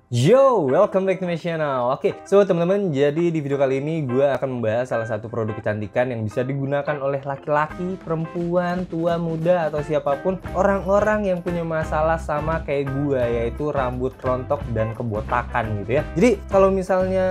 Yo, welcome back to my channel. Oke, so teman-teman, jadi di video kali ini gue akan membahas salah satu produk kecantikan yang bisa digunakan oleh laki-laki, perempuan, tua, muda, atau siapapun orang-orang yang punya masalah sama kayak gue, yaitu rambut rontok dan kebotakan gitu ya. Jadi kalau misalnya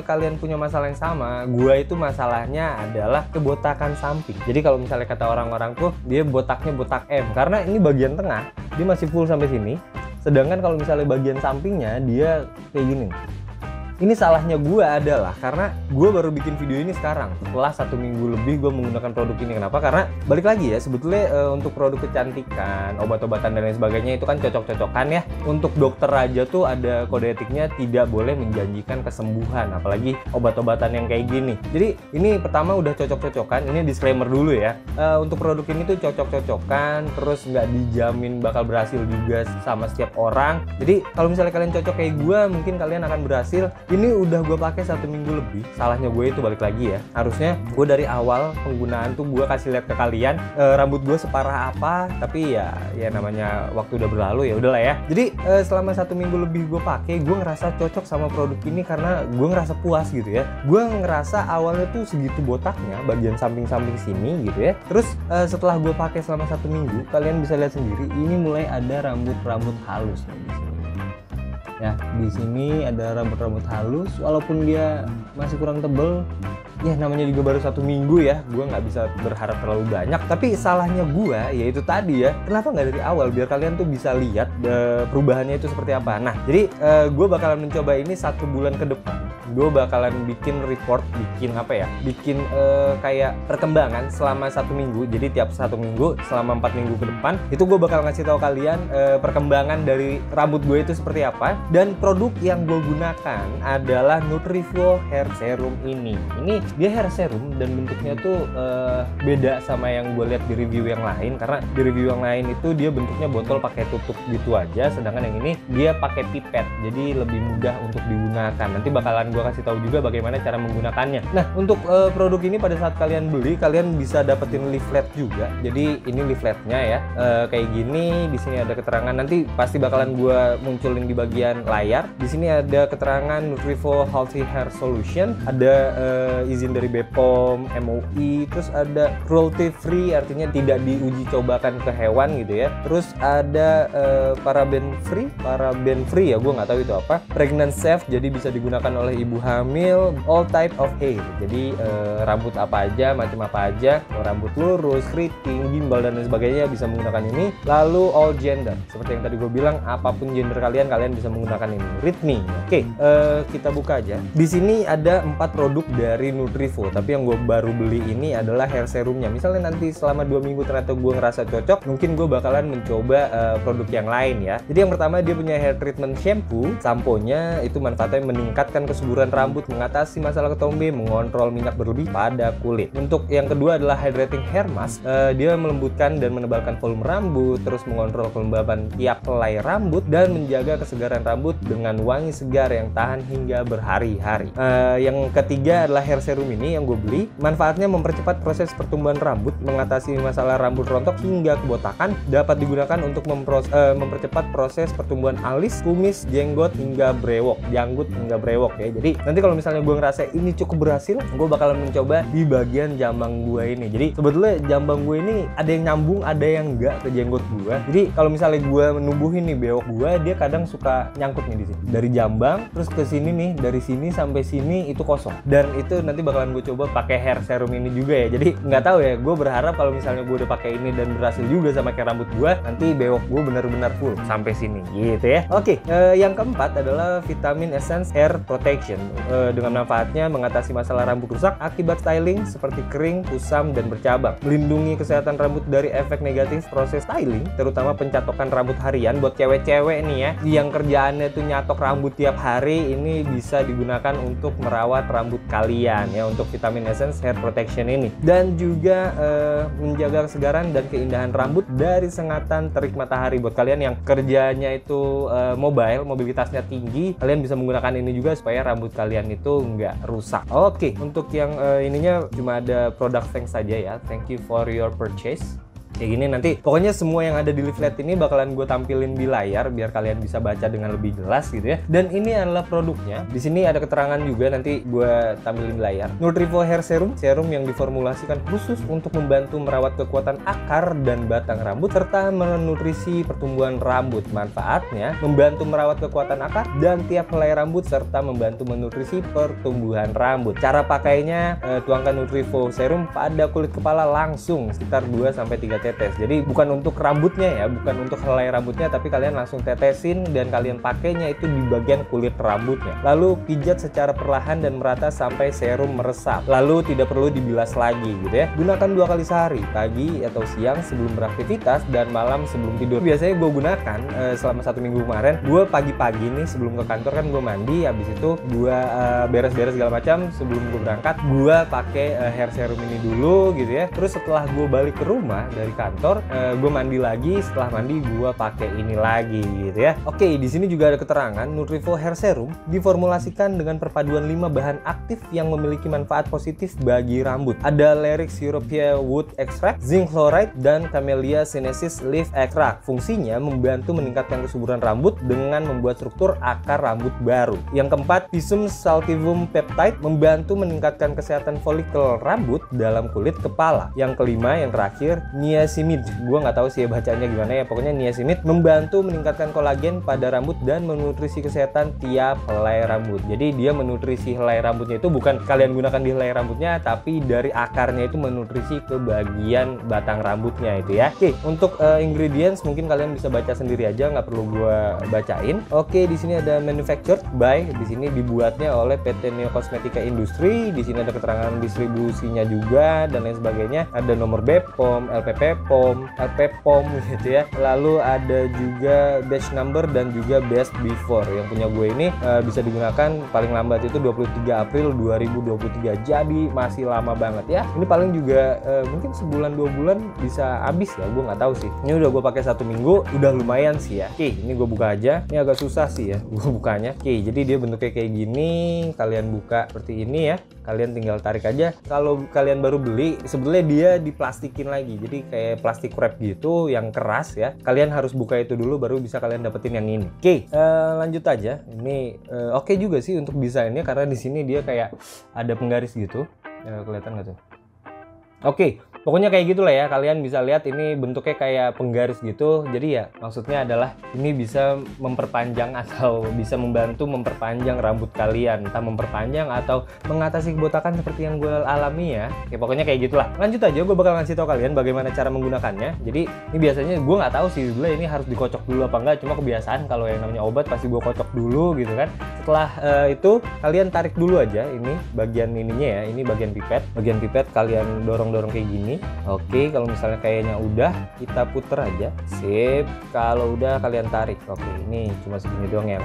kalian punya masalah yang sama, gue itu masalahnya adalah kebotakan samping. Jadi kalau misalnya kata orang-orang tuh dia botaknya botak M, karena ini bagian tengah dia masih full sampai sini. Sedangkan kalau misalnya bagian sampingnya dia kayak gini. Ini salahnya gue adalah karena gue baru bikin video ini sekarang setelah 1 minggu lebih gue menggunakan produk ini. Kenapa? Karena balik lagi ya, sebetulnya untuk produk kecantikan, obat-obatan dan lain sebagainya itu kan cocok-cocokan ya. Untuk dokter aja tuh ada kode etiknya, tidak boleh menjanjikan kesembuhan, apalagi obat-obatan yang kayak gini. Jadi ini pertama udah cocok-cocokan, ini disclaimer dulu ya. Untuk produk ini tuh cocok-cocokan, terus nggak dijamin bakal berhasil juga sama setiap orang. Jadi kalau misalnya kalian cocok kayak gue, mungkin kalian akan berhasil. Ini udah gue pakai 1 minggu lebih. Salahnya gue itu balik lagi ya, harusnya gue dari awal penggunaan tuh gue kasih lihat ke kalian rambut gue separah apa. Tapi ya namanya waktu udah berlalu, ya udahlah ya. Jadi selama 1 minggu lebih gue pakai, gue ngerasa cocok sama produk ini karena gue ngerasa puas gitu ya. Gue ngerasa awalnya tuh segitu botaknya bagian samping-samping sini gitu ya. Terus setelah gue pakai selama 1 minggu, kalian bisa lihat sendiri ini mulai ada rambut-rambut halus nih di sini. Ya, di sini ada rambut-rambut halus, walaupun dia masih kurang tebel. Ya namanya juga baru 1 minggu ya, gue nggak bisa berharap terlalu banyak. Tapi salahnya gue yaitu tadi ya, kenapa nggak dari awal biar kalian tuh bisa lihat perubahannya itu seperti apa. Nah jadi gue bakalan mencoba ini 1 bulan ke depan. Gue bakalan bikin report, bikin kayak perkembangan selama 1 minggu. Jadi tiap 1 minggu selama 4 minggu ke depan itu gue bakal ngasih tahu kalian perkembangan dari rambut gue itu seperti apa. Dan produk yang gue gunakan adalah Nutrivo Hair Serum ini. Ini dia hair serum dan bentuknya tuh beda sama yang gue lihat di review yang lain. Karena di review yang lain itu dia bentuknya botol pakai tutup gitu aja, sedangkan yang ini dia pakai pipet, jadi lebih mudah untuk digunakan. Nanti bakalan gue kasih tahu juga bagaimana cara menggunakannya. Nah untuk produk ini pada saat kalian beli, kalian bisa dapetin leaflet juga. Jadi ini leafletnya ya, kayak gini. Di sini ada keterangan, nanti pasti bakalan gue munculin di bagian layar. Di sini ada keterangan Nutrivo Healthy Hair Solution, ada izin dari BPOM, MUI, terus ada cruelty free, artinya tidak diuji cobakan ke hewan gitu ya. Terus ada paraben free ya, gue nggak tahu itu apa. Pregnant safe, jadi bisa digunakan oleh ibu hamil. All type of hair, jadi rambut apa aja, macam apa aja, rambut lurus, keriting, gimbal dan lain sebagainya bisa menggunakan ini. Lalu all gender, seperti yang tadi gue bilang, apapun gender kalian bisa menggunakan ini. Read me. Oke, kita buka aja. Di sini ada 4 produk dari Nutrivo, tapi yang gue baru beli ini adalah hair serumnya. Misalnya nanti selama 2 minggu ternyata gue ngerasa cocok, mungkin gue bakalan mencoba produk yang lain ya. Jadi yang pertama dia punya hair treatment shampoo. Samponya itu manfaatnya meningkatkan kesuburan rambut, mengatasi masalah ketombe, mengontrol minyak berlebih pada kulit. Untuk yang kedua adalah hydrating hair mask. Dia melembutkan dan menebalkan volume rambut, terus mengontrol kelembaban tiap helai rambut dan menjaga kesegaran rambut dengan wangi segar yang tahan hingga berhari-hari. Yang ketiga adalah hair serum ini yang gue beli. Manfaatnya mempercepat proses pertumbuhan rambut, mengatasi masalah rambut rontok hingga kebotakan, dapat digunakan untuk mempercepat proses pertumbuhan alis, kumis, janggut hingga brewok ya. Jadi nanti kalau misalnya gue ngerasa ini cukup berhasil, gue bakalan mencoba di bagian jambang gue ini. Jadi sebetulnya jambang gue ini ada yang nyambung, ada yang enggak ke jenggot gue. Jadi kalau misalnya gue menumbuhin nih bewok gue, dia kadang suka nyangkut nih di sini. Dari jambang terus ke sini nih, dari sini sampai sini itu kosong. Dan itu nanti bakalan gue coba pakai hair serum ini juga ya. Jadi nggak tahu ya, gue berharap kalau misalnya gue udah pakai ini dan berhasil juga sama kayak rambut gue, nanti bewok gue benar-benar full sampai sini gitu ya. Oke, yang keempat adalah Vitamin Essence Hair Protection. Dengan manfaatnya mengatasi masalah rambut rusak akibat styling seperti kering, kusam, dan bercabang. Melindungi kesehatan rambut dari efek negatif proses styling, terutama pencatokan rambut harian. Buat cewek-cewek nih ya, yang kerjaannya tuh nyatok rambut tiap hari, ini bisa digunakan untuk merawat rambut kalian ya, untuk Vitamin Essence Hair Protection ini. Dan juga menjaga kesegaran dan keindahan rambut dari sengatan terik matahari. Buat kalian yang kerjanya itu mobilitasnya tinggi, kalian bisa menggunakan ini juga supaya rambut kalian itu nggak rusak. Oke, untuk yang ininya cuma ada produk thanks saja ya. Thank you for your purchase. kayak gini. Nanti pokoknya semua yang ada di leaflet ini bakalan gue tampilin di layar biar kalian bisa baca dengan lebih jelas gitu ya. Dan ini adalah produknya. Di sini ada keterangan juga, nanti gue tampilin di layar. Nutrivo Hair Serum, serum yang diformulasikan khusus untuk membantu merawat kekuatan akar dan batang rambut serta menutrisi pertumbuhan rambut. Manfaatnya membantu merawat kekuatan akar dan tiap helai rambut serta membantu menutrisi pertumbuhan rambut. Cara pakainya, tuangkan Nutrivo Serum pada kulit kepala langsung sekitar 2-3 tetes. Jadi bukan untuk rambutnya ya, bukan untuk helai rambutnya, tapi kalian langsung tetesin dan kalian pakainya itu di bagian kulit rambutnya. Lalu pijat secara perlahan dan merata sampai serum meresap. Lalu tidak perlu dibilas lagi gitu ya. Gunakan 2 kali sehari, pagi atau siang sebelum beraktivitas dan malam sebelum tidur. Biasanya gue gunakan selama 1 minggu kemarin. Gue pagi-pagi nih sebelum ke kantor kan gue mandi, habis itu gue beres-beres segala macam. Sebelum gue berangkat, gue pakai hair serum ini dulu gitu ya. Terus setelah gue balik ke rumah dari kantor, gue mandi lagi. Setelah mandi gue pakai ini lagi gitu ya. Oke, di sini juga ada keterangan Nutrivo Hair Serum diformulasikan dengan perpaduan 5 bahan aktif yang memiliki manfaat positif bagi rambut. Ada Larix Europaea Wood Extract, Zinc Chloride, dan Camellia sinensis Leaf Extract. Fungsinya membantu meningkatkan kesuburan rambut dengan membuat struktur akar rambut baru. Yang keempat, Physum Sativum Peptide membantu meningkatkan kesehatan folikel rambut dalam kulit kepala. Yang kelima, yang terakhir, Niacinamide. Gue nggak tahu sih ya bacanya gimana ya. Pokoknya Niacinamide membantu meningkatkan kolagen pada rambut dan menutrisi kesehatan tiap helai rambut. Jadi dia menutrisi helai rambutnya itu bukan kalian gunakan di helai rambutnya, tapi dari akarnya itu menutrisi ke bagian batang rambutnya itu ya. Oke, untuk ingredients mungkin kalian bisa baca sendiri aja, nggak perlu gue bacain. Oke, di sini ada manufactured by, di sini dibuatnya oleh PT Neo Cosmetica Industry. Di sini ada keterangan distribusinya juga dan lain sebagainya. Ada nomor BPOM, LPP POM, LP POM gitu ya. Lalu ada juga batch number dan juga best before. Yang punya gue ini bisa digunakan paling lambat itu 23 April 2023. Jadi masih lama banget ya. Ini paling juga mungkin sebulan 2 bulan bisa habis ya. Gue nggak tahu sih. Ini udah gue pakai 1 minggu, udah lumayan sih ya. Oke, ini gue buka aja. Ini agak susah sih ya gue bukanya. Oke, jadi dia bentuknya kayak gini. Kalian buka seperti ini ya. Kalian tinggal tarik aja. Kalau kalian baru beli, sebenarnya dia diplastikin lagi. Jadi kayak plastik wrap gitu yang keras ya. Kalian harus buka itu dulu baru bisa kalian dapetin yang ini. Oke, lanjut aja. Ini oke juga sih untuk desainnya karena di sini dia kayak ada penggaris gitu. Kelihatan nggak tuh? Oke, pokoknya kayak gitulah ya. Kalian bisa lihat ini bentuknya kayak penggaris gitu. Jadi ya maksudnya adalah ini bisa memperpanjang atau bisa membantu memperpanjang rambut kalian. Entah memperpanjang atau mengatasi kebotakan seperti yang gue alami ya. Oke, pokoknya kayak gitulah. Lanjut aja, gue bakal ngasih tau kalian bagaimana cara menggunakannya. Jadi ini biasanya gue nggak tahu sih sebenarnya ini harus dikocok dulu apa enggak. Cuma kebiasaan kalau yang namanya obat pasti gue kocok dulu gitu kan. Setelah itu kalian tarik dulu aja ini bagian ininya ya. Ini bagian pipet. Bagian pipet kalian dorong kayak gini. Oke, kalau misalnya kayaknya udah, kita puter aja. Sip. Kalau udah kalian tarik. Oke, ini cuma segini doang yang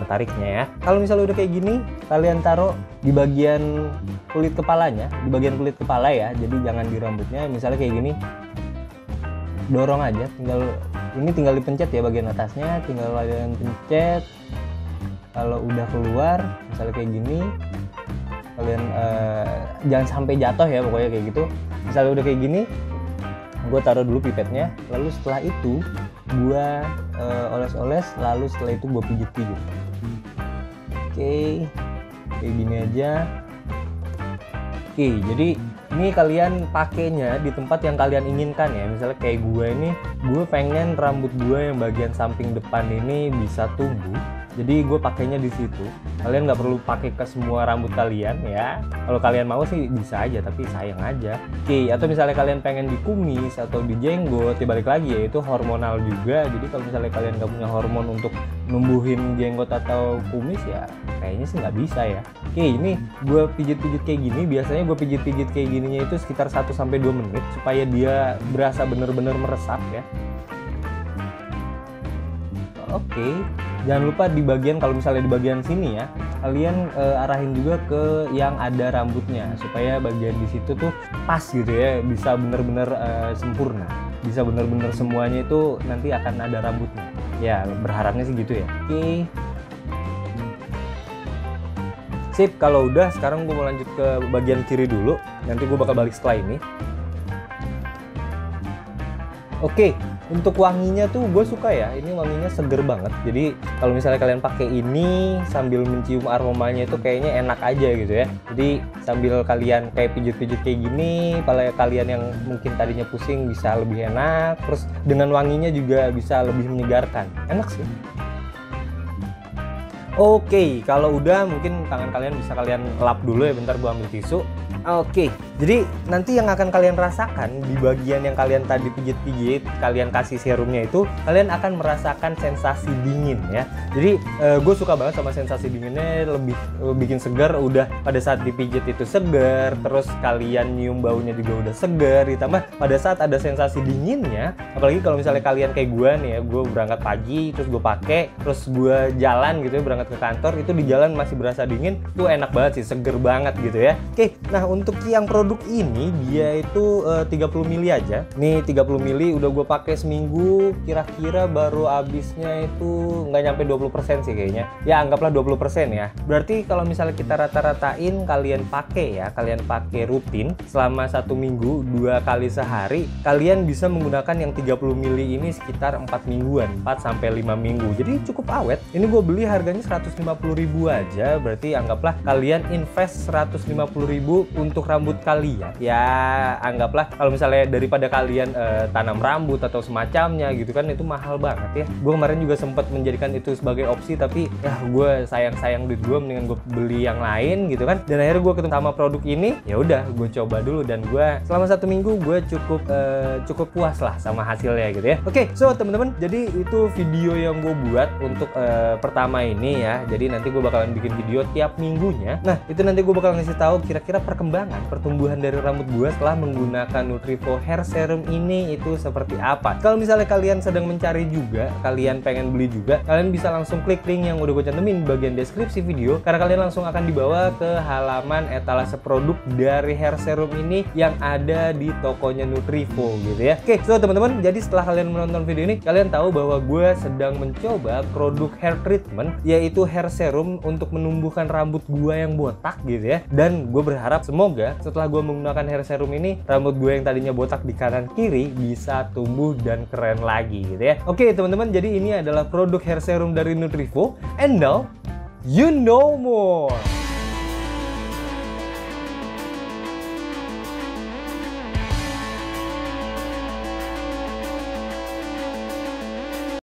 ketariknya ya. Kalau misalnya udah kayak gini, kalian taruh di bagian kulit kepalanya, di bagian kulit kepala ya. Jadi jangan di rambutnya. Misalnya kayak gini, dorong aja. Tinggal dipencet ya bagian atasnya. Tinggal kalian pencet. Kalau udah keluar, misalnya kayak gini, kalian jangan sampai jatuh ya, pokoknya kayak gitu. Misalnya udah kayak gini, gue taruh dulu pipetnya, lalu setelah itu gue oles-oles, lalu setelah itu gue pijit-pijit. Oke, kayak gini aja. Oke, jadi ini kalian pakainya di tempat yang kalian inginkan ya. Misalnya kayak gue ini, gue pengen rambut gue yang bagian samping depan ini bisa tumbuh. Jadi gue pakainya di situ. Kalian nggak perlu pakai ke semua rambut kalian ya. Kalau kalian mau sih bisa aja, tapi sayang aja. Oke, atau misalnya kalian pengen di kumis atau di jenggot, ya balik lagi ya itu hormonal juga. Jadi kalau misalnya kalian nggak punya hormon untuk numbuhin jenggot atau kumis ya kayaknya sih nggak bisa ya. Oke, ini gue pijit-pijit kayak gini. Biasanya gue pijit-pijit kayak gininya itu sekitar 1-2 menit supaya dia berasa bener-bener meresap ya. Oke, jangan lupa di bagian, kalau misalnya di bagian sini ya, kalian arahin juga ke yang ada rambutnya supaya bagian di situ tuh pas gitu ya, bisa bener-bener sempurna, bisa bener-bener semuanya itu nanti akan ada rambutnya. Ya berharapnya sih gitu ya. Oke. Sip, kalau udah sekarang gue mau lanjut ke bagian kiri dulu. Nanti gue bakal balik setelah ini. Oke, untuk wanginya tuh gue suka ya, ini wanginya seger banget. Jadi kalau misalnya kalian pakai ini sambil mencium aromanya itu kayaknya enak aja gitu ya. Jadi sambil kalian kayak pijit-pijit kayak gini, kalau kalian yang mungkin tadinya pusing bisa lebih enak. Terus dengan wanginya juga bisa lebih menyegarkan, enak sih. Oke, kalau udah mungkin tangan kalian bisa kalian lap dulu ya, bentar gua ambil tisu. Oke, jadi nanti yang akan kalian rasakan di bagian yang kalian tadi pijit-pijit, kalian kasih serumnya itu, kalian akan merasakan sensasi dingin ya. Jadi gue suka banget sama sensasi dinginnya, lebih bikin segar. Udah pada saat dipijit itu segar, terus kalian nyium baunya juga udah segar. Ditambah pada saat ada sensasi dinginnya, apalagi kalau misalnya kalian kayak gue nih ya, gue berangkat pagi, terus gue pakai, terus gue jalan gitu ya, berangkat ke kantor, itu di jalan masih berasa dingin, tuh enak banget sih, seger banget gitu ya. Oke, nah untuk yang produk ini dia itu 30 mili aja. Nih 30 mili udah gue pakai seminggu, kira-kira baru habisnya itu nggak nyampe 20% sih kayaknya. Ya anggaplah 20% ya. Berarti kalau misalnya kita rata-ratain kalian pakai ya, kalian pakai rutin selama 1 minggu 2 kali sehari, kalian bisa menggunakan yang 30 mili ini sekitar 4 mingguan, 4 sampai 5 minggu. Jadi cukup awet. Ini gue beli harganya 150.000 aja, berarti anggaplah kalian invest 150.000 untuk rambut kalian. Ya anggaplah kalau misalnya daripada kalian tanam rambut atau semacamnya gitu kan, itu mahal banget ya. Gue kemarin juga sempat menjadikan itu sebagai opsi, tapi ya gue sayang duit gue, mendingan gue beli yang lain gitu kan. Dan akhirnya gue ketemu sama produk ini, ya udah gue coba dulu, dan gue selama 1 minggu gue cukup puas lah sama hasilnya gitu ya. Oke, so teman-teman, jadi itu video yang gue buat untuk pertama ini ya. Jadi nanti gue bakalan bikin video tiap minggunya. Nah itu nanti gue bakal ngasih tahu kira-kira pertumbuhan dari rambut gue setelah menggunakan Nutrifo Hair Serum ini itu seperti apa. Kalau misalnya kalian sedang mencari juga, kalian pengen beli juga, kalian bisa langsung klik link yang udah gue cantumin di bagian deskripsi video, karena kalian langsung akan dibawa ke halaman etalase produk dari hair serum ini yang ada di tokonya Nutrifo gitu ya. Oke, so teman-teman, jadi setelah kalian menonton video ini, kalian tahu bahwa gue sedang mencoba produk hair treatment, yaitu hair serum untuk menumbuhkan rambut gue yang botak gitu ya. Dan gue berharap semoga setelah gue menggunakan hair serum ini, rambut gue yang tadinya botak di kanan kiri bisa tumbuh dan keren lagi gitu ya. Oke teman-teman, jadi ini adalah produk hair serum dari Nutrifo, and now you know more.